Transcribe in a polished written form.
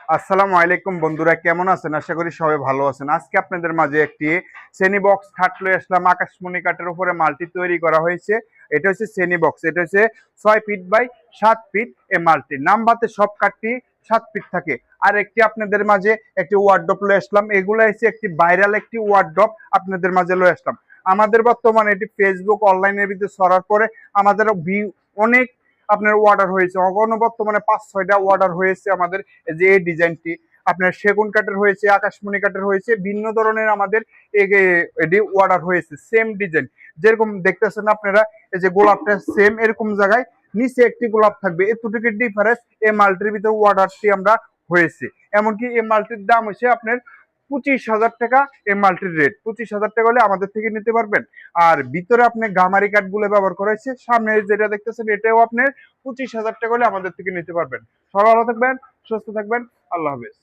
আসসালামু আলাইকুম বন্ধুরা, কেমন আছেন? আশা করি সবাই ভালো আছেন। আজকে আপনাদের মাঝে একটি শ্রেণী বক্স খাট লয়ে আসলাম। আকাশমণি কাঠের উপরে মাল্টি তৈরি করা হয়েছে। এটা হচ্ছে শ্রেণী বক্স। এটা হচ্ছে 6 ফিট বাই 7 ফিট। এই মাল্টি নাম্বারতে সব কাঠটি 7 ফিট থাকে। আর একটি আপনাদের মাঝে একটি ওয়ার্ডরোব লয়ে আসলাম। এগুলো হচ্ছে একটি ভাইরাল একটি ওয়ার্ডরোব আপনাদের মাঝে লয়ে আসলাম। আমাদের বর্তমানে এটি ফেসবুক অনলাইনের ভিতরে ছড়ার পরে আমাদের অনেক আপনার অর্ডার হয়েছে। বর্তমানে 5-6টা অর্ডার হয়েছে আমাদের। যে এই ডিজাইনটি আপনার সেগুন কাঠের হয়েছে, আকাশমণি কাঠের হয়েছে, ভিন্ন ধরনের আমাদের এটি অর্ডার হয়েছে। সেম ডিজাইন যেরকম দেখতেছেন আপনারা, এই যে গোলাপটা সেম এরকম জায়গায় নিচে একটি গোলাপ থাকবে, এতটুকু ডিফারেন্স এই মাল্টির ভিতরে অর্ডারটি আমরা হয়েছে। এমনকি এই মাল্টির দাম হচ্ছে আপনার 25,000 টাকা। এই মাল্টির রেট 25,000 টাকা হলে আমাদের থেকে নিতে পারবেন। আর ভিতরে আপনি গামারি কাঠগুলো ব্যবহার করা হয়েছে। সামনে যেটা দেখতেছেন এটাও আপনার 25,000 টাকা হলে আমাদের থেকে নিতে পারবেন। সবাই ভালো থাকবেন, সুস্থ থাকবেন। আল্লাহ হাফেজ।